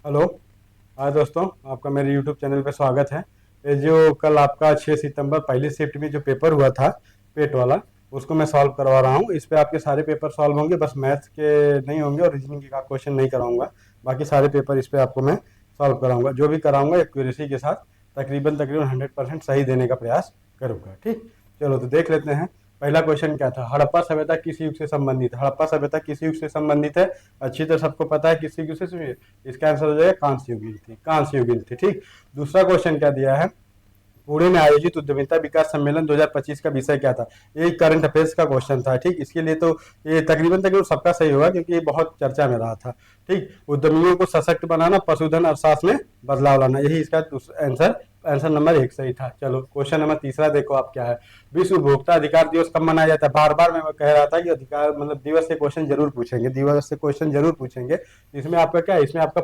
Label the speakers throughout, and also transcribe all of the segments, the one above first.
Speaker 1: Hello. हाँ दोस्तों, आपका मेरे यूट्यूब चैनल पे स्वागत है। ये जो कल आपका 6 सितंबर पहली शिफ्ट में जो पेपर हुआ था पेट वाला, उसको मैं सॉल्व करवा रहा हूँ। इस पे आपके सारे पेपर सॉल्व होंगे, बस मैथ्स के नहीं होंगे और रीजनिंग का क्वेश्चन नहीं कराऊंगा। बाकी सारे पेपर इस पे आपको मैं सॉल्व कराऊंगा। जो भी कराऊंगा एक्यूरेसी के साथ तकरीबन तकरीबन 100% सही देने का प्रयास करूंगा। ठीक, चलो तो देख लेते हैं। पहला क्वेश्चन क्या था? हड़प्पा सभ्यता किस युग से संबंधित है? हड़प्पा सभ्यता किस युग से संबंधित है? अच्छी तरह सबको पता है किस युग से। इसका आंसर हो जाएगा कांस्य युगीन थी, कांस्य युगीन थी। ठीक, दूसरा क्वेश्चन क्या दिया है? पुणे में आयोजित उद्यमिता विकास सम्मेलन 2025 का विषय क्या था? ये करंट अफेयर्स का क्वेश्चन था। ठीक, इसके लिए तो ये तकरीबन तकरीबन सबका सही होगा क्योंकि ये बहुत चर्चा में रहा था। ठीक, उद्यमियों को सशक्त बनाना, पशुधन अर्थशास्त्र में बदलाव लाना, यही इसका आंसर आंसर नंबर 1 सही था। चलो क्वेश्चन नंबर तीसरा देखो आप क्या है। विश्व उपभोक्ता अधिकार दिवस कब मनाया जाता है? बार बार मैं कह रहा था कि अधिकार मतलब दिवस से क्वेश्चन जरूर पूछेंगे, दिवस से क्वेश्चन जरूर पूछेंगे। इसमें आपका क्या है? इसमें आपका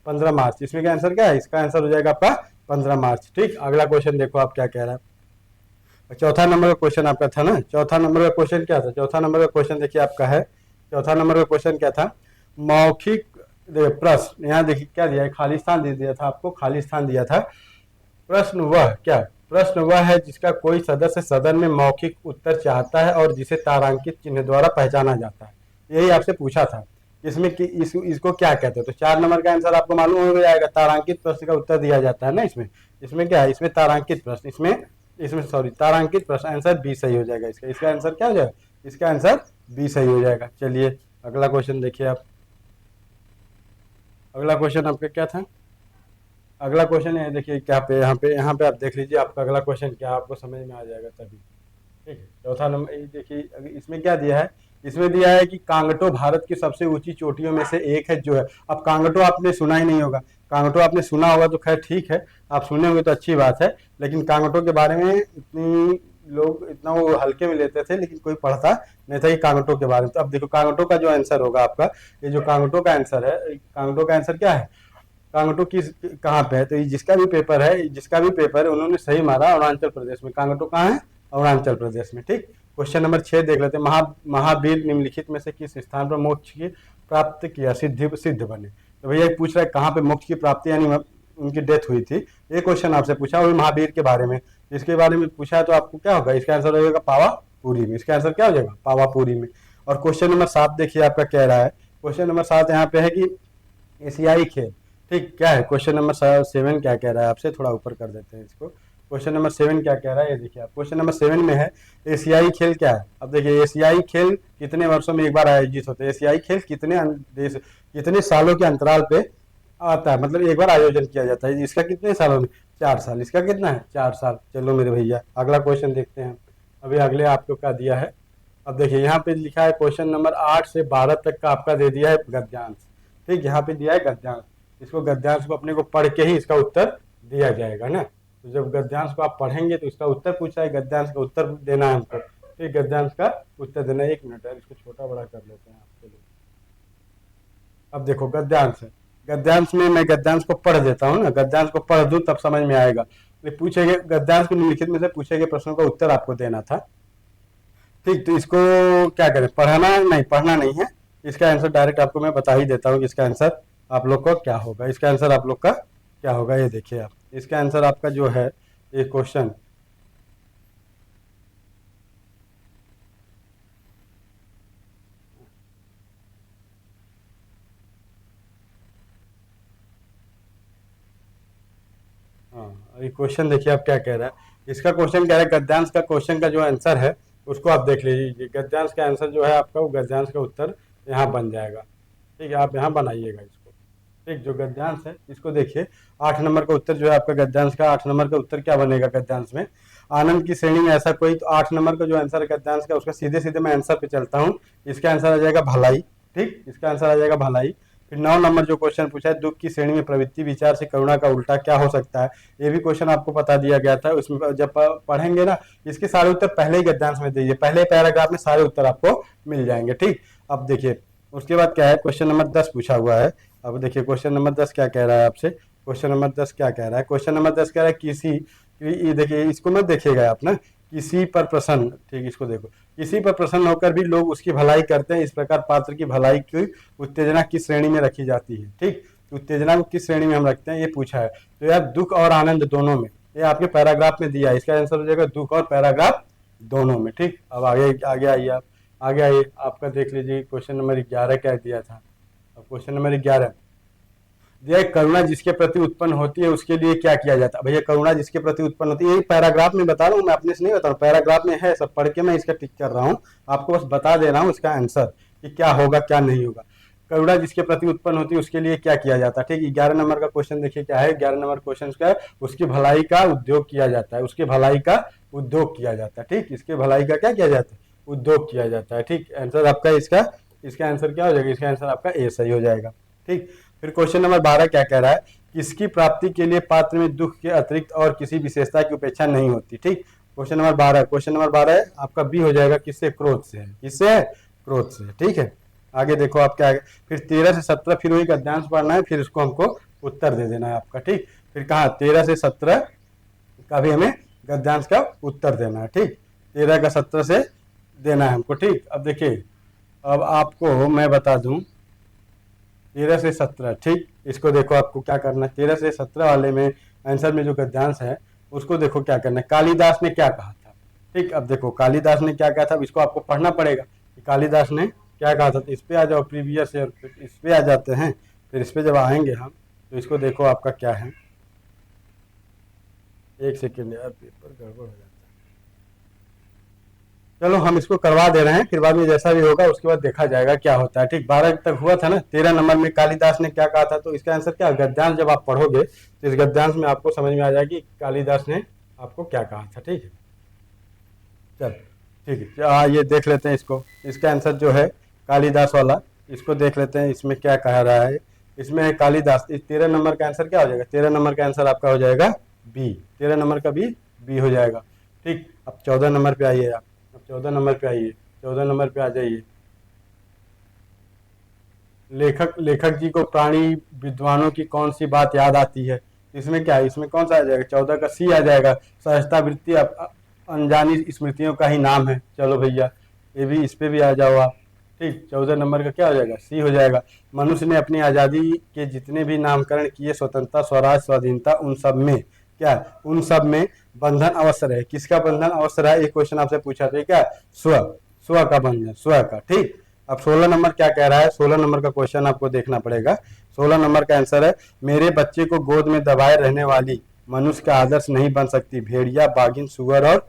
Speaker 1: 15 मार्च। इसमें क्या आंसर क्या है? इसका आंसर हो जाएगा आपका 15 मार्च। ठीक, अगला क्वेश्चन देखो आप क्या कह रहा है। चौथा नंबर का क्वेश्चन आपका था ना, चौथा नंबर का क्वेश्चन क्या था? चौथा नंबर का क्वेश्चन देखिए आपका है, चौथा नंबर का क्वेश्चन क्या था? मौखिक प्रश्न, यहाँ देखिए क्या दिया है, खाली स्थान दे दिया था आपको, खाली स्थान दिया था। प्रश्न वह क्या? प्रश्न वह है जिसका कोई सदस्य सदन में मौखिक उत्तर चाहता है और जिसे तारांकित चिन्ह द्वारा पहचाना जाता है। यही आपसे पूछा था। इसमें कि इसको क्या कहते हैं? तो 4 नंबर का आंसर आपको मालूम हो जाएगा। तारांकित प्रश्न का उत्तर दिया जाता है ना इसमें। इसमें क्या है? इसमें तारांकित प्रश्न, इसमें इसमें सॉरी तारांकित प्रश्न। आंसर बी सही हो जाएगा इसका। इसका आंसर क्या हो जाएगा? इसका आंसर बी सही हो जाएगा। चलिए अगला क्वेश्चन देखिए आप। अगला क्वेश्चन आपका क्या था? अगला क्वेश्चन है, देखिए क्या पे यहाँ पे आप देख लीजिए, आपका अगला क्वेश्चन क्या आपको समझ में आ जाएगा तभी। ठीक है, चौथा नंबर ये देखिए, इसमें क्या दिया है? इसमें दिया है कि कांगटो भारत की सबसे ऊंची चोटियों में से एक है जो है। अब कांगटो आपने सुना ही नहीं होगा। कांगटो आपने सुना होगा तो खैर ठीक है, आप सुने होंगे तो अच्छी बात है। लेकिन कांगटो के बारे में इतनी लोग इतना वो हल्के में लेते थे, लेकिन कोई पढ़ता नहीं था कि कांगटो के बारे में। तो अब देखो कांगटो का जो आंसर होगा आपका, ये जो कांगटो का आंसर है, कांगटो का आंसर क्या है? कांगटो किस कहाँ पे है? तो ये जिसका भी पेपर है उन्होंने सही मारा, अरुणाचल प्रदेश में। कांगटो कहाँ है? अरुणाचल प्रदेश में। ठीक, क्वेश्चन नंबर 6 देख लेते हैं। महावीर निम्नलिखित में से किस स्थान पर मोक्ष की प्राप्त किया, सिद्ध बने? तो भैया पूछ रहा है कहाँ पे मोक्ष की प्राप्ति यानी उनकी डेथ हुई थी। ये क्वेश्चन आपसे पूछा और महावीर के बारे में, इसके बारे में पूछा है तो आपको क्या होगा? इसका आंसर हो जाएगा पावापुरी में। इसका आंसर क्या हो जाएगा? पावापुरी में। और क्वेश्चन नंबर 7 देखिए आपका कह रहा है, क्वेश्चन नंबर 7 यहाँ पे है कि एशियाई खेल। ठीक, क्या है क्वेश्चन नंबर 7 क्या कह रहा है आपसे? थोड़ा ऊपर कर देते हैं इसको। क्वेश्चन नंबर 7 क्या कह रहा है ये देखिए आप। क्वेश्चन नंबर 7 में है एशियाई खेल क्या है? अब देखिए एशियाई खेल कितने वर्षों में एक बार आयोजित होते हैं? एशियाई खेल कितने सालों के अंतराल पे आता है, मतलब एक बार आयोजन किया जाता है। इसका कितने सालों में? 4 साल। इसका कितना है? 4 साल। चलो मेरे भैया अगला क्वेश्चन देखते हैं। अभी अगले आपको क्या दिया है? अब देखिए यहाँ पे लिखा है क्वेश्चन नंबर 8 से 12 तक का आपका दे दिया है गद्यांश। ठीक, यहाँ पे दिया है गद्यांश। इसको गद्यांश को अपने को पढ़ के ही इसका उत्तर दिया जाएगा ना। तो जब गद्यांश को आप पढ़ेंगे तो इसका उत्तर पूछा है, गद्यांश का उत्तर देना है हमको। ठीक, गद्यांश का उत्तर देना है। 1 मिनट है, इसको छोटा बड़ा कर लेते हैं आपके लिए। अब देखो गद्यांश है, गद्यांश में मैं गद्यांश को पढ़ देता हूँ ना, गद्यांश को पढ़ दूं तब समझ में आएगा। पूछेंगे गद्यांश को निम्नलिखित में से पूछे गए प्रश्नों का उत्तर आपको देना था। ठीक, तो इसको क्या करें? पढ़ना नहीं है। इसका आंसर डायरेक्ट आपको मैं बता ही देता हूँ कि इसका आंसर आप लोग का क्या होगा। इसका आंसर आप लोग का क्या होगा ये देखिए आप। इसका आंसर आपका जो है ये क्वेश्चन, हाँ ये क्वेश्चन देखिए आप क्या कह रहा है। इसका क्वेश्चन कह रहा है गद्यांश का क्वेश्चन का जो आंसर है उसको आप देख लीजिए। गद्यांश का आंसर जो है आपका, वो गद्यांश का उत्तर यहाँ बन जाएगा। ठीक है, आप यहाँ बनाइएगा इसको। ठीक, जो गद्यांश है इसको देखिए। 8 नंबर का उत्तर जो है आपका गद्यांश का, 8 नंबर का उत्तर क्या बनेगा गद्यांश में? आनंद की श्रेणी में ऐसा कोई, तो 8 नंबर का जो आंसर है गद्यांश का उसका सीधे सीधे मैं आंसर पे चलता हूँ। इसका आंसर आ जाएगा भलाई। ठीक, इसका आंसर आ जाएगा भलाई। फिर 9 नंबर जो क्वेश्चन पूछा है, दुख की श्रेणी में प्रवृत्ति विचार से करुणा का उल्टा क्या हो सकता है? ये भी क्वेश्चन आपको बता दिया गया था। उसमें जब पढ़ेंगे ना, इसके सारे उत्तर पहले ही गद्यांश में दीजिए, पहले पैराग्राफ में सारे उत्तर आपको मिल जाएंगे। ठीक, अब देखिए उसके बाद क्या है, क्वेश्चन नंबर 10 पूछा हुआ है। अब देखिए क्वेश्चन नंबर 10 क्या कह रहा है आपसे। क्वेश्चन नंबर 10 क्या कह रहा है? क्वेश्चन नंबर 10 कह रहा है किसी, ये देखिए इसको मत देखिएगा आप ना, किसी पर प्रसन्न, ठीक इसको देखो, किसी पर प्रसन्न होकर भी लोग उसकी भलाई करते हैं, इस प्रकार पात्र की भलाई की उत्तेजना किस श्रेणी में रखी जाती है? ठीक, उत्तेजना को किस श्रेणी में हम रखते हैं, ये पूछा है। तो यार दुख और आनंद दोनों में, ये आपके पैराग्राफ में दिया है, इसका आंसर हो जाएगा दुख और पैराग्राफ दोनों में। ठीक, अब आगे आगे आइए आप, आगे आइए, आपका देख लीजिए क्वेश्चन नंबर 11 क्या दिया था। अब क्वेश्चन नंबर 11 दिया है, करुणा जिसके प्रति उत्पन्न होती है उसके लिए क्या किया जाता है। भैया करुणा जिसके प्रति उत्पन्न होती है, ये पैराग्राफ में बता रहा हूँ, मैं अपने से नहीं बता रहा हूँ, पैराग्राफ में है, सब पढ़ के मैं इसका टिक कर रहा हूँ, आपको बस बता दे रहा हूँ इसका आंसर कि क्या होगा क्या नहीं होगा। करुणा जिसके प्रति उत्पन्न होती है उसके लिए क्या किया जाता है। ठीक, 11 नंबर का क्वेश्चन देखिए क्या है, 11 नंबर क्वेश्चन का है, उसकी भलाई का उद्योग किया जाता है, उसके भलाई का उद्योग किया जाता है। ठीक, इसके भलाई का क्या किया जाता है, उद्योग किया जाता है। ठीक, आंसर आपका इसका आंसर क्या हो जाएगा, इसका आंसर आपका ए सही हो जाएगा। ठीक, फिर क्वेश्चन नंबर 12 क्या कह रहा है, किसकी प्राप्ति के लिए पात्र में दुख के अतिरिक्त और किसी विशेषता की उपेक्षा नहीं होती। ठीक, क्वेश्चन नंबर 12 है आपका बी हो जाएगा, किससे, क्रोध से है, किससे है, क्रोध से। ठीक है, आगे देखो आप क्या है, फिर 13 से 17 फिर वही गद्यांश पढ़ना है, फिर इसको हमको उत्तर दे देना है आपका। ठीक, फिर कहा 13 से 17 का भी हमें गद्यांश का उत्तर देना है। ठीक, 13 का 17 से देना है हमको। ठीक, अब देखिए, अब आपको मैं बता दूं 13 से 17, ठीक, इसको देखो आपको क्या करना है, 13 से 17 वाले में आंसर में जो गद्यांश है उसको देखो क्या करना है, कालिदास ने क्या कहा था। ठीक, अब देखो कालिदास ने क्या कहा था, इसको आपको पढ़ना पड़ेगा कि कालिदास ने क्या कहा था। तो इस पे आ जाओ प्रीवियस ईयर, इस पे आ जाते हैं, फिर इस पे जब आएंगे हम तो इसको देखो आपका क्या है, एक सेकेंड यार पेपर गड़बड़ हो जाता है, चलो हम इसको करवा दे रहे हैं, फिर बाद में जैसा भी होगा उसके बाद देखा जाएगा क्या होता है। ठीक, 12 तक हुआ था ना, 13 नंबर में कालिदास ने क्या कहा था, तो इसका आंसर क्या, गद्यांश जब आप पढ़ोगे तो इस गद्यांश में आपको समझ में आ जाएगा कि कालिदास ने आपको क्या कहा था। ठीक है, चल ठीक है, ये देख लेते हैं इसको, इसका आंसर जो है कालिदास वाला, इसको देख लेते हैं इसमें क्या कह रहा है। इसमें है कालिदास, इस 13 नंबर का आंसर क्या हो जाएगा, 13 नंबर का आंसर आपका हो जाएगा बी, 13 नंबर का बी हो जाएगा। ठीक, अब 14 नंबर पे आइए आप, अब 14 नंबर पे आइए, 14 नंबर पे आ जाइए, लेखक जी को प्राणी विद्वानों की कौन सी बात याद आती है। इसमें क्या है, इसमें कौन सा आ जाएगा, 14 का सी आ जाएगा, सहजता वृत्ति अनजानी स्मृतियों का ही नाम है। चलो भैया ये भी, इस पे भी आ जाओ आप। ठीक, 14 नंबर का क्या हो जाएगा, सी हो जाएगा। मनुष्य ने अपनी आज़ादी के जितने भी नामकरण किए, स्वतंत्रता, स्वराज, स्वाधीनता, उन सब में क्या, उन सब में बंधन अवश्य है। किसका बंधन अवश्य है, एक क्वेश्चन आपसे पूछा था क्या, स्व का बंधन, स्व का। ठीक, अब 16 नंबर क्या कह रहा है, 16 नंबर का क्वेश्चन आपको देखना पड़ेगा। 16 नंबर का आंसर है, मेरे बच्चे को गोद में दबाए रहने वाली मनुष्य का आदर्श नहीं बन सकती, भेड़िया, बाघिन, सुअर और,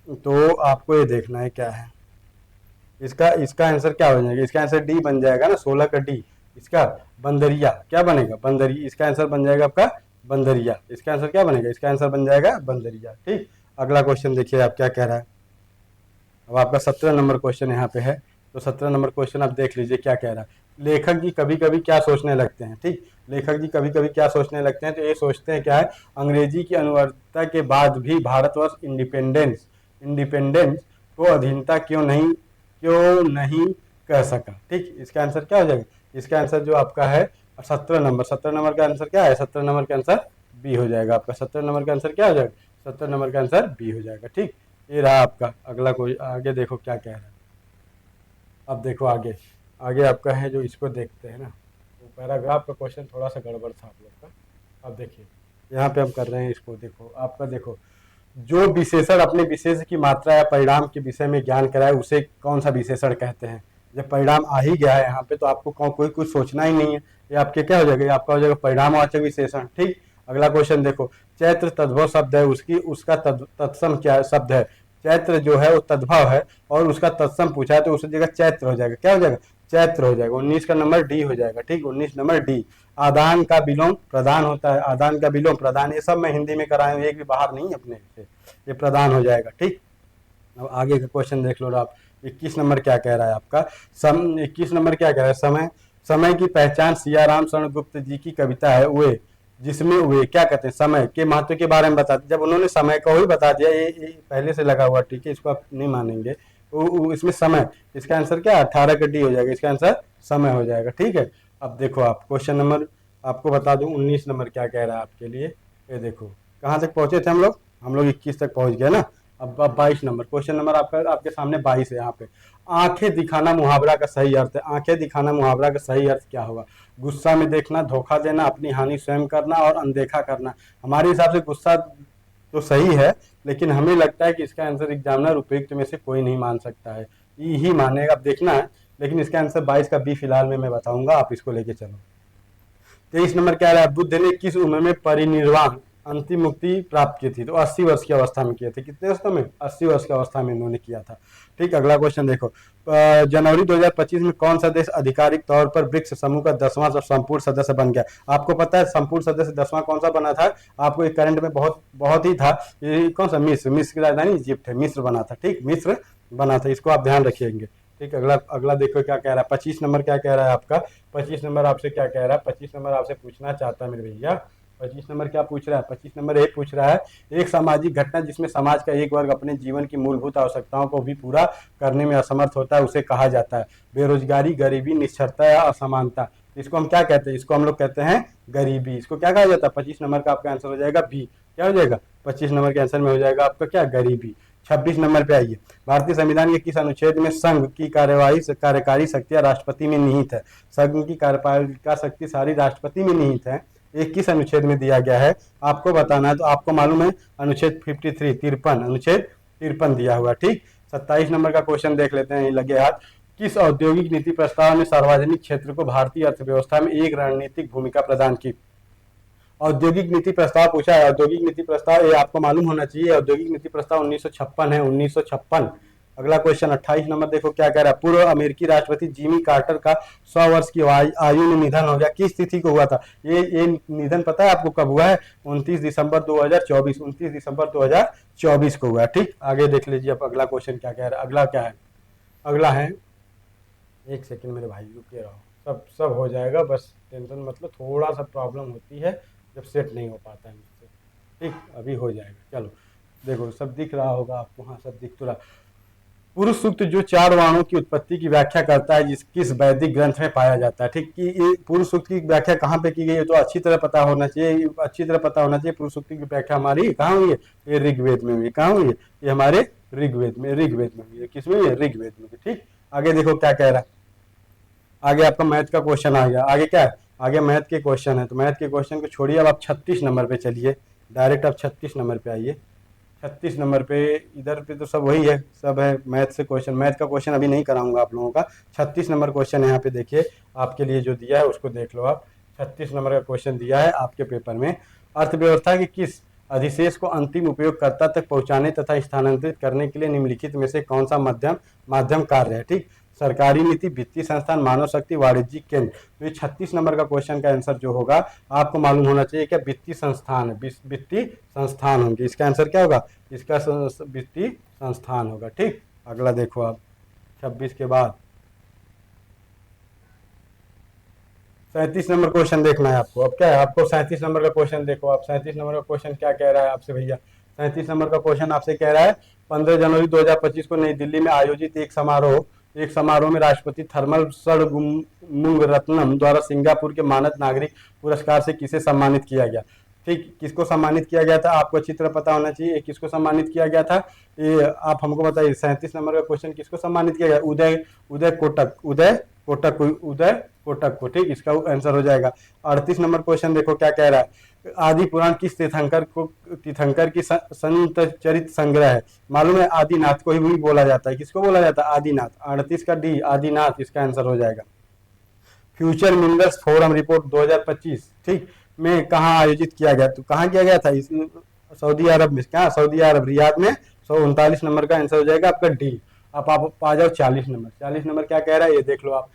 Speaker 1: तो आपको ये देखना है क्या है इसका आंसर क्या हो जाएगा, इसका आंसर डी बन जाएगा ना, 16 का डी, इसका बंदरिया क्या बनेगा, बंदरिया, इसका आंसर बन जाएगा आपका बंदरिया, इसका आंसर क्या बनेगा, इसका आंसर बन जाएगा बंदरिया। ठीक, अगला क्वेश्चन देखिए आप क्या कह रहा है। अब आपका 17 नंबर क्वेश्चन यहाँ पे है, तो 17 नंबर क्वेश्चन आप देख लीजिए क्या कह रहा है। लेखक जी कभी कभी क्या सोचने लगते हैं। ठीक, लेखक जी कभी कभी क्या सोचने लगते हैं, तो ये सोचते हैं क्या है, अंग्रेजी की अनुवर्तता के बाद भी भारतवर्ष इंडिपेंडेंस को अधीनता क्यों नहीं कह सका। ठीक, इसका आंसर क्या हो जाएगा, इसका आंसर जो आपका है 17 नंबर का आंसर क्या है, 17 नंबर का आंसर बी हो जाएगा आपका, 17 नंबर का आंसर क्या हो जाएगा, 17 नंबर का आंसर बी हो जाएगा। ठीक, ये रहा आपका अगला, कोई आगे देखो क्या कह रहा है। अब देखो आगे आपका है जो, इसको देखते हैं ना, तो पैराग्राफ का क्वेश्चन थोड़ा सा गड़बड़ था आप लोग का। अब देखिए यहाँ पे हम कर रहे हैं इसको, देखो आपका, देखो जो विशेषण अपने विशेष की मात्रा या परिणाम के विषय में ज्ञान कराए उसे कौन सा विशेषण कहते हैं। जब परिणाम आ ही गया है यहाँ पे तो आपको कोई कुछ सोचना ही नहीं है, ये आपके क्या हो जाएगा, ये आपका हो जाएगा परिणामवाचक विशेषण। ठीक, अगला क्वेश्चन देखो, चैत्र तद्भव शब्द है, उसका तत्सम क्या शब्द है, चैत्र जो है वो तद्भव है और उसका तत्सम पूछा है तो उस जगह चैत्र हो जाएगा, क्या हो जाएगा, चैत्र हो जाएगा। 19 का नंबर डी हो जाएगा। ठीक, 19 नंबर डी। आदान का विलोम प्रदान होता है, आदान का विलोम प्रदान, ये सब मैं हिंदी में कराया हूँ, एक भी बाहर नहीं अपने से, ये प्रदान हो जाएगा। ठीक, अब आगे का क्वेश्चन देख लो आप, 21 नंबर क्या कह रहा है आपका, 21 नंबर क्या कह रहा है, समय की पहचान सियाराम शरण गुप्त जी की कविता है वे, जिसमें वे क्या कहते हैं, समय के महत्व के बारे में बताते। जब उन्होंने समय को ही बता दिया, ये पहले से लगा हुआ, ठीक है, इसको आप नहीं मानेंगे, इसमें समय, इसका आंसर क्या 18 का डी हो जाएगा, इसका आंसर समय हो जाएगा। ठीक है, अब देखो आप क्वेश्चन नंबर आपको बता दूं 19 नंबर क्या कह रहा है आपके लिए, ये देखो कहाँ तक पहुंचे थे हम लोग 21 तक पहुंच गए ना। अब 22 नंबर क्वेश्चन नंबर आपका आपके सामने 22 है। यहाँ पे आंखें दिखाना मुहावरा का सही अर्थ है। आंखें दिखाना मुहावरा का सही अर्थ क्या होगा? गुस्सा में देखना, धोखा देना, अपनी हानि स्वयं करना और अनदेखा करना। हमारे हिसाब से गुस्सा तो सही है, लेकिन हमें लगता है कि इसका आंसर एग्जामिनर उपयुक्त में से कोई नहीं मान सकता है, ई ही मानेगा। अब देखना है, लेकिन इसका आंसर 22 का बी फिलहाल में मैं बताऊंगा, आप इसको लेके चलो। 23 नंबर क्या रहा है? बुद्ध ने किस उम्र में परिनिर्वाण अंतिम मुक्ति प्राप्त की थी? तो 80 वर्ष की अवस्था में किए थे। कितने वर्षों में? 80 वर्ष की अवस्था में इन्होंने किया था। ठीक, अगला क्वेश्चन देखो। जनवरी 2025 में कौन सा देश आधिकारिक तौर पर ब्रिक्स समूह का 10वां संपूर्ण सदस्य बन गया? आपको पता है संपूर्ण सदस्य 10वां कौन सा बना था? आपको एक करंट में बहुत बहुत ही था, ये कौन सा? मिस्र। मिस्र की राजधानी इजिप्ट है, मिस्र बना था। ठीक, मिस्र बना था, इसको आप ध्यान रखिएंगे। ठीक, अगला अगला देखो क्या कह रहा है। 25 नंबर क्या कह रहा है आपका? 25 नंबर आपसे क्या कह रहा है? 25 नंबर आपसे पूछना चाहता है मेरे भैया। 25 नंबर क्या पूछ रहा है? 25 नंबर ये पूछ रहा है, एक सामाजिक घटना जिसमें समाज का एक वर्ग अपने जीवन की मूलभूत आवश्यकताओं को भी पूरा करने में असमर्थ होता है, उसे कहा जाता है बेरोजगारी, गरीबी, निश्चरता या असमानता। इसको हम क्या कहते हैं? इसको हम लोग कहते हैं गरीबी। इसको क्या कहा जाता है? 25 नंबर का आपका आंसर हो जाएगा बी। क्या हो जाएगा? 25 नंबर के आंसर में हो जाएगा आपका क्या? गरीबी। 26 नंबर पे आइए। भारतीय संविधान के किस अनुच्छेद में संघ की कार्यकारी शक्तियां राष्ट्रपति में निहित है? संघ की कार्यपालिका शक्ति सारी राष्ट्रपति में निहित है। एक किस अनुच्छेद में दिया गया है आपको बताना है, तो आपको मालूम है अनुच्छेद 53 53, अनुच्छेद 53 दिया हुआ। ठीक, 27 नंबर का क्वेश्चन देख लेते हैं, लगे हाथ। किस औद्योगिक नीति प्रस्ताव ने सार्वजनिक क्षेत्र को भारतीय अर्थव्यवस्था में एक रणनीतिक भूमिका प्रदान की? औद्योगिक नीति प्रस्ताव पूछा है। औद्योगिक नीति प्रस्ताव ये आपको मालूम होना चाहिए। औद्योगिक नीति प्रस्ताव 1956 है, 1956। अगला क्वेश्चन 28 नंबर देखो क्या कह रहा है। पूर्व अमेरिकी राष्ट्रपति जिमी कार्टर का 100 वर्ष की आयु में निधन हो गया, किस तिथि को हुआ था? ये निधन पता है आपको कब हुआ है? 29 दिसंबर 2024, 29 दिसंबर 2024 को हुआ। ठीक, आगे देख लीजिए अब अगला क्वेश्चन क्या कह रहा है। अगला क्या है? अगला है, एक सेकंड मेरे भाई रुके रहो, सब हो जाएगा, बस टेंशन मतलब थोड़ा सा प्रॉब्लम होती है जब सेट नहीं हो पाता है मुझसे। ठीक, अभी हो जाएगा। चलो देखो, सब दिख रहा होगा आपको। हाँ, सब दिख तो रहा। पुरुष सूक्त जो 4 वर्णों की उत्पत्ति की व्याख्या करता है, किस वैदिक ग्रंथ में पाया जाता है? ठीक, कि ये पुरुष सूक्त की व्याख्या कहाँ पे की गई है? तो अच्छी तरह पता होना चाहिए, अच्छी तरह पता होना चाहिए। पुरुष सूक्त की व्याख्या हमारी कहाँ हुई है? ये ऋग्वेद में हुई है। कहाँ हुई है? ये हमारे ऋग्वेद में हुई है। किसमें हुई है? ऋग्वेद में। ठीक, आगे देखो क्या कह रहा है। आगे आपका मैथ का क्वेश्चन आ गया। आगे क्या है? आगे मैथ के क्वेश्चन है, तो मैथ के क्वेश्चन को छोड़िए, अब आप 36 नंबर पे चलिए। डायरेक्ट आप 36 नंबर पे आइए। 36 नंबर पे, इधर पे तो सब वही है, सब है मैथ से क्वेश्चन। मैथ का क्वेश्चन अभी नहीं कराऊंगा आप लोगों का। 36 नंबर क्वेश्चन यहाँ पे देखिए, आपके लिए जो दिया है उसको देख लो आप। 36 नंबर का क्वेश्चन दिया है आपके पेपर में। अर्थव्यवस्था के किस अधिशेष को अंतिम उपयोगकर्ता तक पहुंचाने तथा स्थानांतरित करने के लिए निम्नलिखित में से कौन सा माध्यम कार्य है? ठीक, सरकारी नीति, वित्तीय संस्थान, मानव शक्ति, वाणिज्यिक केंद्र। तो ये 36 नंबर का क्वेश्चन का आंसर जो होगा आपको मालूम होना चाहिए क्या? वित्तीय संस्थान है, वित्तीय संस्थान होंगे। इसका आंसर क्या होगा? इसका वित्तीय संस्थान होगा। ठीक, अगला देखो आप 26 के बाद 37 नंबर क्वेश्चन देखना है आपको। अब क्या है आपको? 37 नंबर का क्वेश्चन देखो आप। 37 नंबर का क्वेश्चन क्या कह रहा है आपसे भैया? 37 नंबर का क्वेश्चन आपसे कह रहा है, 15 जनवरी 2025 को नई दिल्ली में आयोजित एक समारोह में राष्ट्रपति थर्मल षणमुगरत्नम द्वारा सिंगापुर के मानद नागरिक पुरस्कार से किसे सम्मानित किया गया? ठीक, किसको सम्मानित किया गया था? आपको अच्छी तरह पता होना चाहिए किसको सम्मानित किया गया था। ये आप हमको बताइए। 37 नंबर का क्वेश्चन किसको सम्मानित किया गया? उदय कोटक को। ठीक, इसका आंसर हो जाएगा। 38 नंबर क्वेश्चन देखो क्या कह रहा है। आदि पुराण किस तीर्थंकर की संत चरित संग्रह है? मालूम है, आदिनाथ को ही बोला जाता है। किसको बोला जाता है? आदिनाथ। 38 का डी, आदिनाथ, इसका आंसर हो जाएगा। फ्यूचर मिनरल्स फोरम रिपोर्ट 2025 ठीक में कहाँ आयोजित किया गया? तो कहाँ किया गया था? सऊदी अरब में। क्या? सऊदी अरब, रियाद में। 139 नंबर का आंसर हो जाएगा आपका डी। अब आप आ जाओ 40 नंबर। 40 नंबर क्या कह रहा है ये देख लो आप।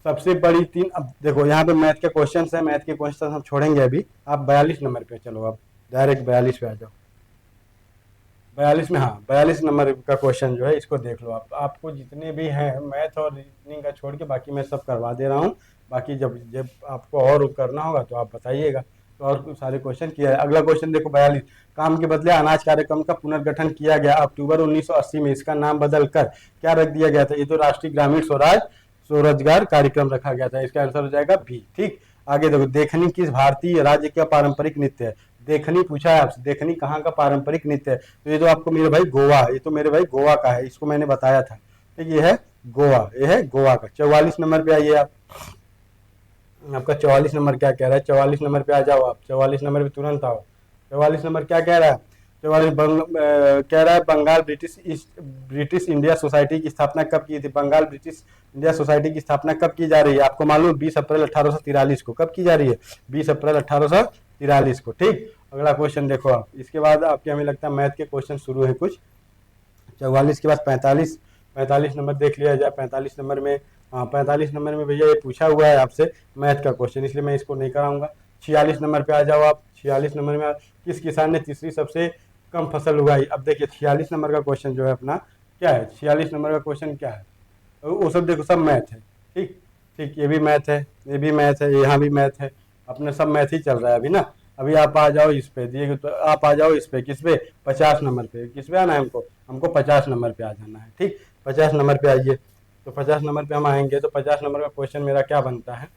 Speaker 1: सबसे बड़ी 3, अब देखो यहाँ पे मैथ के क्वेश्चन है, मैथ के क्वेश्चन हम छोड़ेंगे अभी। आप 42 नंबर पे चलो, आप डायरेक्ट 42 पे आ जाओ। 42 में, हाँ 42 नंबर का क्वेश्चन जो है इसको देख लो आप। आपको जितने भी हैं मैथ और रीजनिंग का छोड़ के बाकी मैं सब करवा दे रहा हूँ। बाकी जब आपको और करना होगा तो आप बताइएगा। तो और सारे क्वेश्चन किया है। अगला क्वेश्चन देखो 42। काम के बदले अनाज कार्यक्रम का पुनर्गठन किया गया अक्टूबर 1980 में। इसका नाम बदलकर क्या रख दिया गया था? ये तो राष्ट्रीय ग्रामीण स्वरोजगार कार्यक्रम रखा गया था। इसका आंसर हो जाएगा बी। ठीक, आगे देखो। देखनी किस भारतीय राज्य का पारंपरिक नृत्य है? देखनी पूछा है आपसे, देखनी कहाँ का पारंपरिक नृत्य है, तो ये तो आपको मेरे भाई गोवा, ये तो मेरे भाई गोवा का है, इसको मैंने बताया था। ठीक, ये है गोवा, ये है गोवा का। 44 नंबर पे आइए आप, आपका 44 नंबर क्या कह रहा है, 44 नंबर पे आ जाओ आप, 44 नंबर पे तुरंत आओ। 44 नंबर क्या कह रहा है, 44 कह रहा है बंगाल ब्रिटिश इंडिया सोसाइटी की स्थापना कब की थी, बंगाल ब्रिटिश इंडिया सोसाइटी की स्थापना कब की जा रही है, आपको मालूम 20 अप्रैल 1843 को, कब की जा रही है, 20 अप्रैल 1843 को। ठीक, अगला क्वेश्चन देखो आप, इसके बाद आपके हमें लगता है मैथ के क्वेश्चन शुरू है कुछ। 44 के बाद 45, 45 नंबर देख लिया जाए। 45 नंबर में, हाँ 45 नंबर में भैया ये पूछा हुआ है आपसे मैथ का क्वेश्चन, इसलिए मैं इसको नहीं कराऊंगा। 46 नंबर पे आ जाओ आप, 46 नंबर में किस किसान ने तीसरी सबसे कम फसल उगाई। अब देखिए 46 नंबर का क्वेश्चन जो है अपना क्या है, 46 नंबर का क्वेश्चन क्या है, वो सब देखो सब मैथ है। ठीक, ठीक, ये भी मैथ है, ये भी मैथ है, यहाँ भी मैथ है, अपने सब मैथ ही चल रहा है अभी ना। अभी आप आ जाओ इस पे दिए, तो आप आ जाओ इस पे, किस पे, 50 नंबर पे, किस पे आना है हमको, हमको 50 नंबर पे आ जाना है। ठीक, 50 नंबर पे आइए, तो 50 नंबर पे हम आएंगे, तो 50 नंबर का क्वेश्चन मेरा क्या बनता है,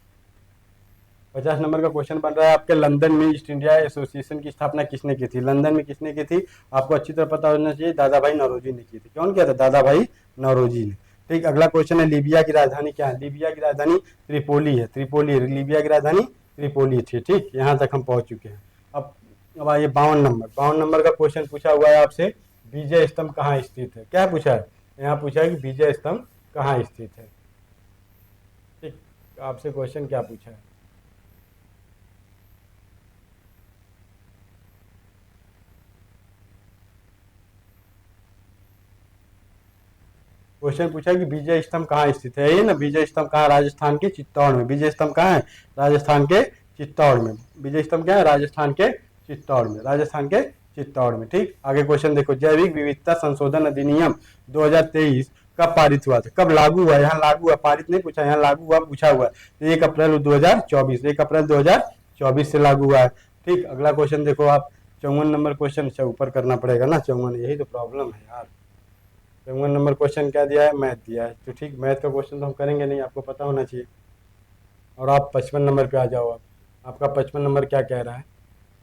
Speaker 1: 50 नंबर का क्वेश्चन बन रहा है आपके, लंदन में ईस्ट इंडिया एसोसिएशन की स्थापना किसने की थी, लंदन में किसने की थी, आपको अच्छी तरह पता होना चाहिए, दादा भाई नौरोजी ने की थी। कौन किया था, दादा भाई नौरोजी ने। ठीक, अगला क्वेश्चन है लीबिया की राजधानी क्या है, लीबिया की राजधानी त्रिपोली है, त्रिपोली, लीबिया की राजधानी त्रिपोली थी। ठीक, यहाँ तक हम पहुंच चुके हैं। अब आइए 52 नंबर, 52 नंबर का क्वेश्चन पूछा हुआ है आपसे, विजय स्तंभ कहाँ स्थित है, क्या पूछा है, यहाँ पूछा है कि विजय स्तंभ कहाँ स्थित है। ठीक, आपसे क्वेश्चन क्या पूछा है, क्वेश्चन पूछा कि विजय स्तंभ कहाँ स्थित है, ये ना विजय स्तंभ कहाँ, राजस्थान के चित्तौड़ में, विजय स्तंभ कहाँ है, राजस्थान के चित्तौड़ में, विजय स्तंभ क्या है, राजस्थान के चित्तौड़ में, राजस्थान के चित्तौड़ में। ठीक, आगे क्वेश्चन देखो, जैविक विविधता संशोधन अधिनियम 2023 कब पारित हुआ था, कब लागू हुआ, यहाँ लागू हुआ, पारित नहीं पूछा, यहाँ लागू हुआ पूछा हुआ है, तो 1 अप्रैल 2024, 1 अप्रैल 2024 से लागू हुआ है। ठीक, अगला क्वेश्चन देखो आप, 54 नंबर क्वेश्चन, अच्छा ऊपर करना पड़ेगा ना 54, यही तो प्रॉब्लम है यार। 54 नंबर क्वेश्चन क्या दिया है, मैथ दिया है, तो ठीक मैथ का क्वेश्चन तो हम करेंगे नहीं, आपको पता होना चाहिए। और आप 55 नंबर पे आ जाओ आप, आपका 55 नंबर क्या कह रहा है,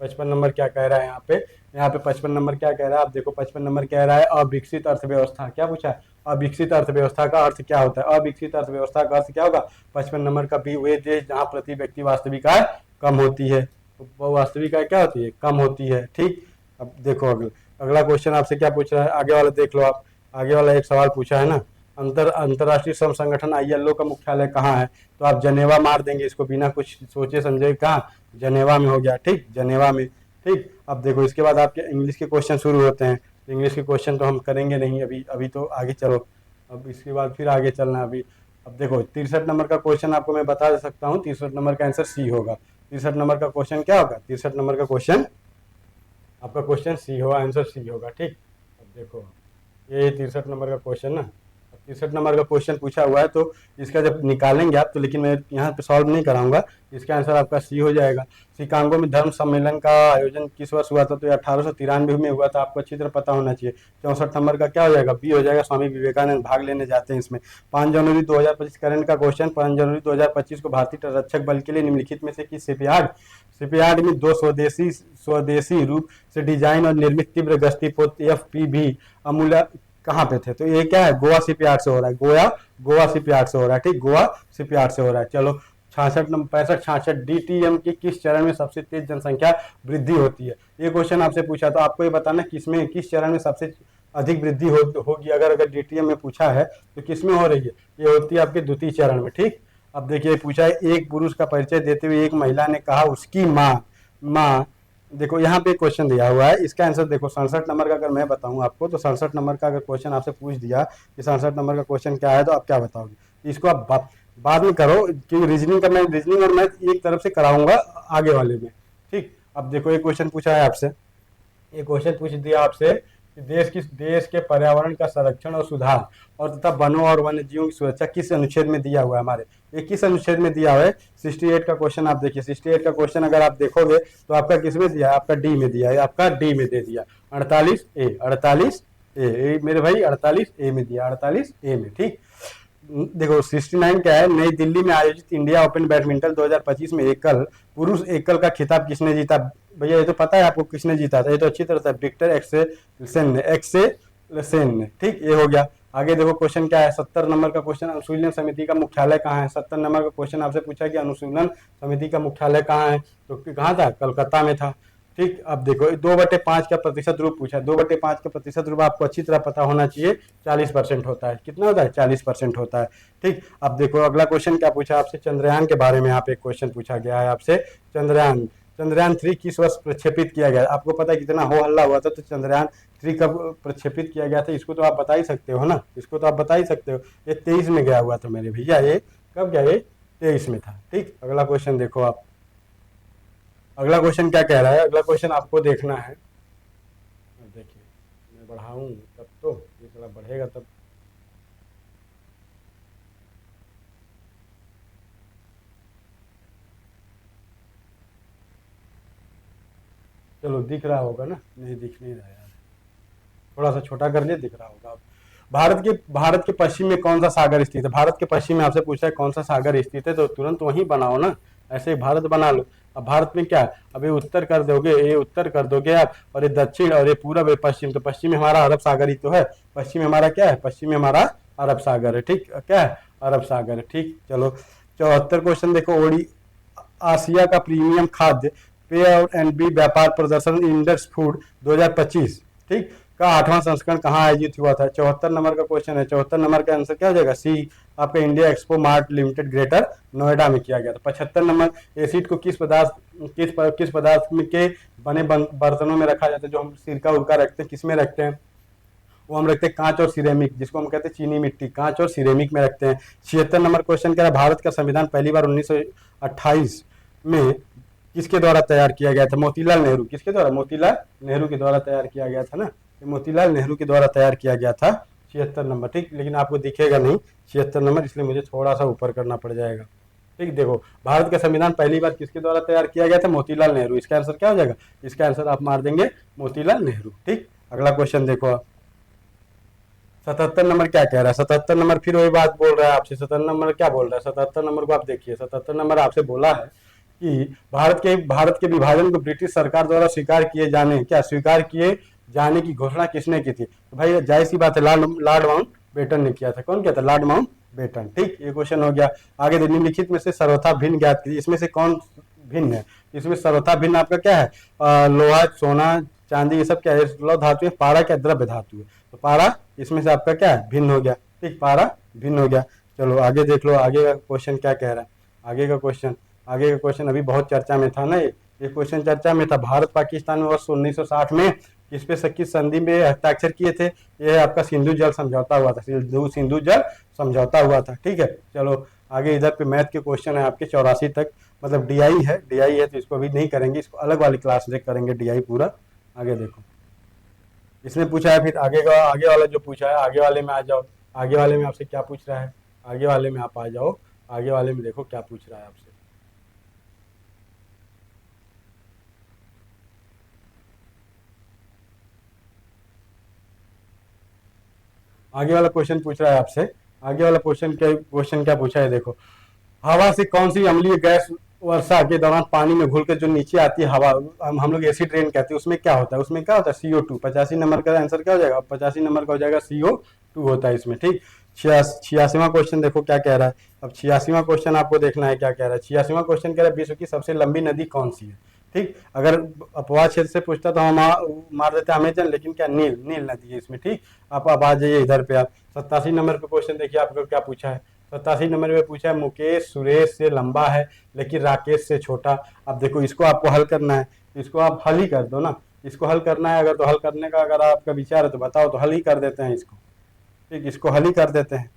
Speaker 1: 55 नंबर क्या कह रहा है यहाँ पे 55 नंबर क्या कह रहा है, आप देखो 55 नंबर कह रहा है अविकसित अर्थव्यवस्था, क्या पूछा है, अविकसित अर्थव्यवस्था का अर्थ क्या होता है, अविकसित अर्थव्यवस्था का अर्थ क्या होगा, 55 नंबर का भी, वे देश जहाँ प्रति व्यक्ति वास्तविक आय कम होती है, तो वास्तविक आय क्या होती है, कम होती है। ठीक, अब देखो अगला क्वेश्चन आपसे क्या पूछ रहा है, आगे वाला देख लो आप, आगे वाला एक सवाल पूछा है ना, अंतर्राष्ट्रीय श्रम संगठन आईएलओ का मुख्यालय कहाँ है, तो आप जनेवा मार देंगे इसको बिना कुछ सोचे समझे, कहाँ, जनेवा में हो गया। ठीक, जनेवा में। ठीक, अब देखो इसके बाद आपके इंग्लिश के क्वेश्चन शुरू होते हैं, इंग्लिश के क्वेश्चन तो हम करेंगे नहीं अभी, अभी तो आगे चलो, अब इसके बाद फिर आगे चलना अभी। अब देखो 63 नंबर का क्वेश्चन आपको मैं बता सकता हूँ, 63 नंबर का आंसर सी होगा, 63 नंबर का क्वेश्चन क्या होगा, 63 नंबर का क्वेश्चन, आपका क्वेश्चन सी होगा, आंसर सी होगा। ठीक, अब देखो ये 63 नंबर का क्वेश्चन ना, 63 नंबर का क्वेश्चन पूछा हुआ है, तो इसका जब निकालेंगे आप तो, लेकिन मैं यहाँ पे सॉल्व नहीं कराऊंगा, इसका आंसर आपका सी हो जाएगा। शिकागो में धर्म सम्मेलन का आयोजन किस वर्ष हुआ था, तो ये 1893 में हुआ था, आपको अच्छी तरह पता होना चाहिए। 64 नंबर का क्या हो जाएगा, बी हो जाएगा, स्वामी विवेकानंद भाग लेने जाते हैं इसमें। 5 जनवरी 2025 करंट का क्वेश्चन, 5 जनवरी 2025 को भारतीय तटरक्षक बल के लिए निम्नलिखित में से किस शिपयार्ड में 2 स्वदेशी रूप से डिजाइन और निर्मित तीव्र गश्ती पोत FPV अमूल्य कहाँ पे थे, तो ये क्या है, गोवा शिपयार्ड से हो रहा है, गोवा शिपयार्ड से हो रहा है। ठीक, गोवा शिपयार्ड से हो रहा है। चलो 66 DTM की किस चरण में सबसे तेज जनसंख्या वृद्धि होती है, ये क्वेश्चन आपसे पूछा, तो आपको ये बताना किस चरण में सबसे अधिक वृद्धि होगी, अगर DTM में पूछा है तो किस में हो रही है, ये होती है आपके द्वितीय चरण में। ठीक, अब देखिए पूछा है, एक पुरुष का परिचय देते हुए एक महिला ने कहा उसकी माँ, देखो यहाँ पे क्वेश्चन दिया हुआ है, इसका आंसर देखो 67 नंबर का, अगर मैं बताऊं आपको तो 67 नंबर का अगर क्वेश्चन आपसे पूछ दिया कि 67 नंबर का क्वेश्चन क्या है, तो आप क्या बताओगे, इसको आप बाद में करो, क्योंकि रीजनिंग का मैं रीजनिंग और मैथ एक तरफ से कराऊंगा आगे वाले में। ठीक, अब देखो एक क्वेश्चन पूछा है आपसे, एक क्वेश्चन पूछ दिया आपसे कि देश के पर्यावरण का संरक्षण और सुधार और तथा वनों और वन्य जीवों की सुरक्षा किस अनुच्छेद में दिया हुआ है हमारे, ये किस अनुच्छेद में दिया हुआ है, 68 का क्वेश्चन आप देखिए, 68 का क्वेश्चन अगर आप देखोगे तो आपका किस में दिया है, आपका डी में दिया है, आपका डी में दे दिया 48A मेरे भाई 48A में दिया, 48A में। ठीक, देखो 69 क्या है, नई दिल्ली में आयोजित इंडिया ओपन बैडमिंटन 2025 में पुरुष एकल का खिताब किसने जीता, भैया ये तो पता है आपको किसने जीता था, ये तो अच्छी तरह से विक्टर एक्सेलसेन ने, ठीक, ये हो गया। आगे देखो क्वेश्चन क्या है, 70 नंबर का क्वेश्चन, अनुशीलन समिति का मुख्यालय कहाँ है। 70 नंबर का क्वेश्चन आपसे पूछा कि अनुशीलन समिति का मुख्यालय कहाँ है, तो कहाँ था, कलकत्ता में था। ठीक, अब देखो 2/5 का प्रतिशत रूप पूछा है। 2/5 का प्रतिशत रूप आपको अच्छी तरह पता होना चाहिए, 40% होता है। कितना होता है, 40% होता है। ठीक, अब देखो अगला क्वेश्चन क्या पूछा आपसे, चंद्रयान के बारे में यहाँ पे एक क्वेश्चन पूछा गया है आपसे। चंद्रयान चंद्रयान 3 किस वर्ष प्रक्षेपित किया गया, आपको पता है कितना हो हल्ला हुआ था, तो चंद्रयान 3 कब प्रक्षेपित किया गया था, इसको तो आप बता ही सकते हो ना, इसको तो आप बता ही सकते हो। ये 23 में गया हुआ था मेरे भैया, ये कब गया, ये 23 में था। ठीक, अगला क्वेश्चन देखो आप, अगला क्वेश्चन क्या कह रहा है, अगला क्वेश्चन आपको देखना है। देखिए मैं बढ़ाऊं तब तो ये थोड़ा बढ़ेगा तब। चलो दिख रहा होगा ना, नहीं दिख नहीं रहा यार, थोड़ा सा छोटा कर लिए, दिख रहा होगा अब। भारत के पश्चिम में कौन सा सागर स्थित है, भारत के पश्चिम में आपसे पूछा है कौन सा सागर स्थित है, तो तुरंत वहीं बनाओ ना, ऐसे ही भारत बना लो। अब भारत में क्या है, अब ये उत्तर कर दोगे, ये उत्तर कर दोगे आप, और ये दक्षिण, और ये पूरब, ये पश्चिम, तो पश्चिम में हमारा अरब सागर ही तो है। पश्चिम में हमारा क्या है, पश्चिम में हमारा अरब सागर है। ठीक, क्या है, अरब सागर है। ठीक, चलो 74 क्वेश्चन देखो, ओडी आसिया का प्रीमियम खाद्य पे और एंड बी व्यापार प्रदर्शन इंडेक्स फूड 2025, ठीक, का 8वां संस्करण कहाँ आयोजित हुआ था। 74 नंबर का क्वेश्चन है। 74 नंबर का आंसर क्या हो जाएगा, सी, आपका India expo mart limited greater Noida में किया गया था। 75 नंबर, एसिड को किस पदार्थ में के बने बर्तनों में रखा जाता है, जो हम सिरका उरका रखते हैं, किस में रखते हैं, वो हम रखते हैं कांच और सिरेमिक, जिसको हम कहते हैं चीनी मिट्टी, कांच और सिरेमिक में रखते हैं। 76 नंबर क्वेश्चन कह रहा है, भारत का संविधान पहली बार 1928 में किसके द्वारा तैयार किया गया था, मोतीलाल नेहरू, किसके द्वारा, मोतीलाल नेहरू के द्वारा तैयार किया गया था ना, मोतीलाल नेहरू के द्वारा तैयार किया गया था। 76 नंबर, ठीक, लेकिन आपको दिखेगा नहीं 76 नंबर, इसलिए मुझे थोड़ा सा ऊपर करना पड़ जाएगा। ठीक, देखो भारत का संविधान पहली बार किसके द्वारा तैयार किया गया था, मोतीलाल नेहरू, इसका आंसर क्या हो जाएगा, इसका आंसर आप मार देंगे मोतीलाल नेहरू। ठीक, अगला क्वेश्चन देखो आप, 77 नंबर क्या कह रहा है, 77 नंबर फिर वही बात बोल रहा है आपसे। 77 नंबर क्या बोल रहा है, 77 नंबर को आप देखिए, 77 नंबर आपसे बोला है कि भारत के विभाजन को ब्रिटिश सरकार द्वारा स्वीकार किए जाने की घोषणा किसने की थी, तो भाई जाहिर सी बात है, लॉर्ड माउंट बेटन ने किया था। कौन किया था, लॉर्ड माउंट बेटन। ठीक, ये क्वेश्चन हो गया। आगे निम्नलिखित में से सर्वथा भिन्न ज्ञात कीजिए, इसमें से कौन भिन्न है, इसमें सर्वथा भिन्न आपका क्या है, लोहा, सोना, चांदी, ये सब क्या है, लौह धातु है। पारा क्या द्रव्य धातु है, तो पारा इसमें से आपका क्या है, भिन्न हो गया। ठीक, पारा भिन्न हो गया। चलो आगे देख लो, आगे का क्वेश्चन क्या कह रहा है। आगे का क्वेश्चन अभी बहुत चर्चा में था ना, ये क्वेश्चन चर्चा में था। भारत पाकिस्तान में वर्ष 1960 में किस संधि में हस्ताक्षर किए थे, ये आपका सिंधु जल समझौता हुआ था, सिंधु जल समझौता हुआ था। ठीक है, चलो आगे इधर पे मैथ के क्वेश्चन है आपके 84 तक, मतलब डीआई है तो इसको अभी नहीं करेंगे, इसको अलग वाली क्लास में करेंगे डीआई पूरा। आगे देखो, इसमें पूछा है, फिर आगे वाला जो पूछा है, आगे वाले में आ जाओ। आगे वाले में आपसे क्या पूछ रहा है, आगे वाले में आप आ जाओ, आगे वाले में देखो क्या पूछ रहा है आपसे। आगे वाला क्वेश्चन पूछ रहा है आपसे, आगे वाला क्वेश्चन क्या पूछा है, देखो, हवा से कौन सी अम्लीय गैस वर्षा के दौरान पानी में घुलकर जो नीचे आती है हवा, हम लोग एसिड रेन कहते हैं, उसमें क्या होता है, उसमें क्या होता है, CO2। 85 नंबर का आंसर क्या हो जाएगा, 85 नंबर का हो जाएगा CO2 होता है इसमें। ठीक, 86वां क्वेश्चन देखो क्या कह रहा है। अब 86वां क्वेश्चन आपको देखना है क्या कह रहा है। 86वां क्वेश्चन कह रहा है, विश्व की सबसे लंबी नदी कौन सी है। ठीक, अगर अपवाद क्षेत्र से पूछता तो हम मार देते अमेजन, लेकिन क्या, नील नदी है इसमें। ठीक, आप अब आ जाइए इधर पे, आप 87 नंबर पे क्वेश्चन देखिए आपको क्या पूछा है। 87 नंबर में पूछा है, मुकेश सुरेश से लंबा है लेकिन राकेश से छोटा। अब देखो इसको आपको हल करना है, इसको आप हल ही कर दो ना, इसको हल करना है। अगर तो हल करने का अगर आपका विचार है तो बताओ, तो हल ही कर देते हैं इसको। ठीक, इसको हल ही कर देते हैं।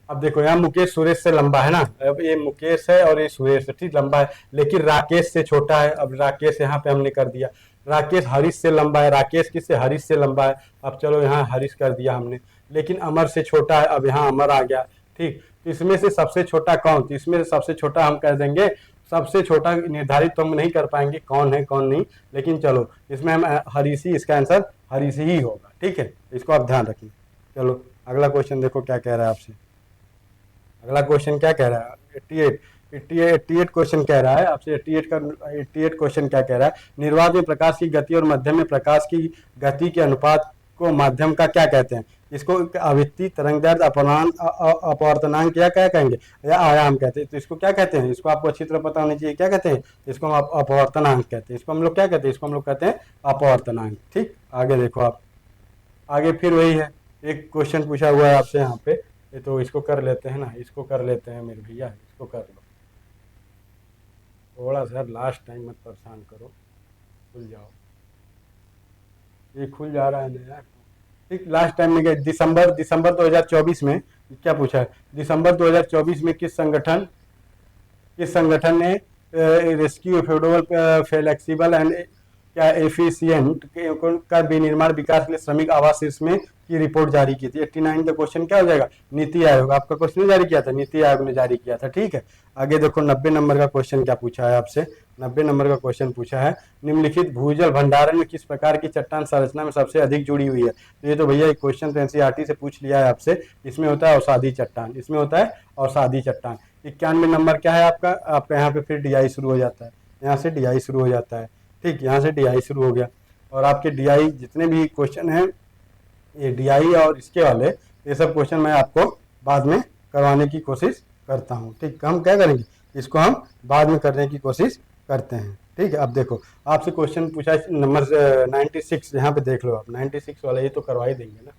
Speaker 1: अब देखो यहाँ मुकेश सुरेश से लंबा है ना, अब ये मुकेश है और ये सुरेश है, ठीक, लंबा है, लेकिन राकेश से छोटा है। अब राकेश यहाँ पे हमने कर दिया, राकेश हरीश से लंबा है, राकेश किससे, हरीश से लंबा है। अब चलो यहाँ हरीश कर दिया हमने, लेकिन अमर से छोटा है, अब यहाँ अमर आ गया। ठीक, तो इसमें से सबसे छोटा कौन, तो इसमें से सबसे छोटा हम कह देंगे, सबसे छोटा निर्धारित तो हम नहीं कर पाएंगे कौन है कौन नहीं, लेकिन चलो इसमें हम हरीशी, इसका आंसर हरीशी ही होगा। ठीक है, इसको आप ध्यान रखिए। चलो अगला क्वेश्चन देखो क्या कह रहा है आपसे। अगला क्वेश्चन क्या कह रहा है, 88 88 क्वेश्चन कह रहा है आपसे। 88 क्वेश्चन क्या कह रहा है, निर्वात में प्रकाश की गति और माध्यम में प्रकाश की गति के अनुपात को माध्यम का क्या कहते हैं? इसको आवृत्ति, तरंगदैर्ध्य, अपवर्तनांक क्या क्या कहेंगे, या आयाम कहते हैं। तो इसको क्या कहते हैं, इसको आपको अच्छी तरह पता होनी चाहिए, क्या कहते हैं इसको, हम अपवर्तनांक कहते हैं। इसको हम लोग क्या कहते हैं, इसको हम लोग कहते हैं अपवर्तनांक। ठीक, आगे देखो आप, आगे फिर वही है, एक क्वेश्चन पूछा हुआ है आपसे यहाँ पे, ये तो इसको कर लेते हैं ना, इसको कर लेते हैं मेरे भैया, इसको कर लो थोड़ा सा, लास्ट टाइम मत परेशान करो, खुल जाओ, ये खुल जा रहा है ना यार। ठीक, लास्ट टाइम में गए दिसंबर 2024 में क्या पूछा है, दिसंबर 2024 में किस संगठन ने रेस्क्यू अफोर्डेबल फ्लेक्सिबल एंड क्या एफिशिएंट का विनिर्माण विकास के लिए श्रमिक आवास शीर्ष में की रिपोर्ट जारी की थी। 89 का क्वेश्चन क्या हो जाएगा, नीति आयोग। आपका क्वेश्चन जारी किया था, नीति आयोग ने जारी किया था। ठीक है, आगे देखो 90 नंबर का क्वेश्चन क्या पूछा है आपसे। 90 नंबर का क्वेश्चन पूछा है, निम्नलिखित भूजल भंडारण में किस प्रकार की चट्टान संरचना में सबसे अधिक जुड़ी हुई है। तो ये तो भैया एक क्वेश्चन तो एनसीईआरटी से पूछ लिया है आपसे, इसमें होता है अवसादी चट्टान, इसमें होता है अवसादी चट्टान। 91 नंबर क्या है आपका यहाँ पे फिर डीआई शुरू हो जाता है, यहाँ से डीआई शुरू हो जाता है। ठीक, यहाँ से डीआई शुरू हो गया, और आपके डीआई जितने भी क्वेश्चन हैं, ये डीआई और इसके वाले, ये सब क्वेश्चन मैं आपको बाद में करवाने की कोशिश करता हूँ। ठीक, हम क्या करेंगे, इसको हम बाद में करने की कोशिश करते हैं। ठीक है, अब देखो आपसे क्वेश्चन पूछा है नंबर 96, यहाँ पे देख लो आप, 96 वाला ये तो करवा ही देंगे ना।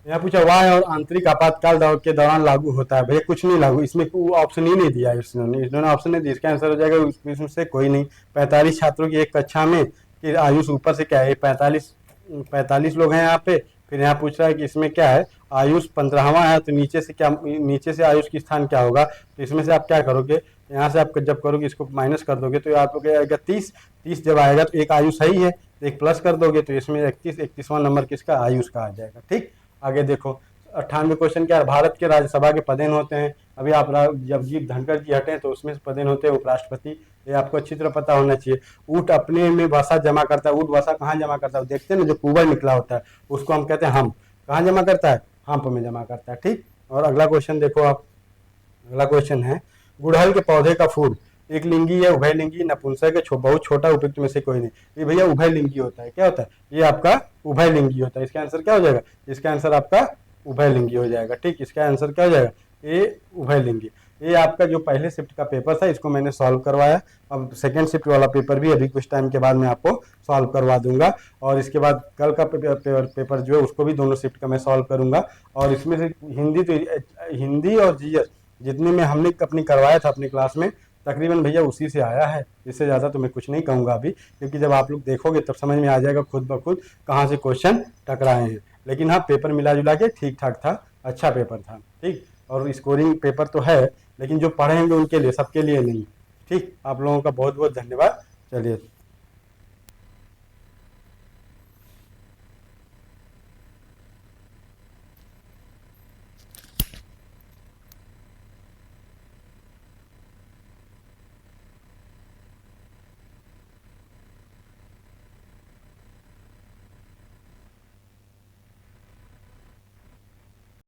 Speaker 1: यहाँ पूछा वाय और आंतरिक आपातकाल के दौरान लागू होता है। भैया कुछ नहीं लागू, इसमें ऑप्शन ही नहीं दिया इन्होंने ऑप्शन नहीं दिया, इसका आंसर हो जाएगा इसमें से कोई नहीं। 45 छात्रों की एक कक्षा में कि आयुष ऊपर से क्या है, 45 लोग हैं यहाँ पे। फिर यहाँ पूछ रहा है कि इसमें क्या है, आयुष 15वां है, तो नीचे से क्या, नीचे से आयुष की स्थान क्या होगा। तो इसमें से आप क्या करोगे, यहाँ से आप जब करोगे इसको माइनस कर दोगे तो आपको क्या आएगा 30 जब आएगा तो एक आयुष सही है, तो एक प्लस कर दोगे तो इसमें 31वां नंबर किसका, आयुष का आ जाएगा। ठीक, आगे देखो 98 क्वेश्चन क्या है, भारत के राज्यसभा के पदेन होते हैं। अभी आप जगदीप धनखड़ जी हटें तो उसमें पदेन होते हैं उपराष्ट्रपति, ये आपको अच्छी तरह पता होना चाहिए। ऊँट अपने में वसा जमा करता है, ऊँट वसा कहाँ जमा करता है, देखते हैं ना जो कुबर निकला होता है उसको हम कहते हैं हम्प, कहाँ जमा करता है, हम्प में जमा करता है। ठीक, और अगला क्वेश्चन देखो आप, अगला क्वेश्चन है, गुड़हल के पौधे का फूल एक लिंगी है, उभयलिंगी, नपुंसक है, बहुत छोटा, उपयुक्त में से कोई नहीं। ये भैया उभयलिंगी होता है, क्या होता है, ये आपका उभयलिंगी होता है। इसका आंसर क्या हो जाएगा, इसका आंसर आपका उभयलिंगी हो जाएगा। ठीक, इसका आंसर क्या हो जाएगा, ये उभयलिंगी। ये आपका जो पहले शिफ्ट का पेपर था इसको मैंने सॉल्व करवाया, अब सेकेंड शिफ्ट वाला पेपर भी अभी कुछ टाइम के बाद मैं आपको सॉल्व करवा दूंगा, और इसके बाद कल का पेपर जो है उसको भी दोनों शिफ्ट का मैं सॉल्व करूंगा। और इसमें से हिंदी और जीएस जितने में हमने अपनी करवाया था अपनी क्लास में, तकरीबन भैया उसी से आया है, इससे ज़्यादा तो मैं कुछ नहीं कहूँगा अभी, क्योंकि जब आप लोग देखोगे तब समझ में आ जाएगा खुद ब खुद कहाँ से क्वेश्चन टकराए हैं। लेकिन हाँ, पेपर मिला जुला के ठीक ठाक था, अच्छा पेपर था। ठीक, और स्कोरिंग पेपर तो है, लेकिन जो पढ़ेंगे उनके लिए, सबके लिए नहीं। ठीक, आप लोगों का बहुत बहुत धन्यवाद। चलिए।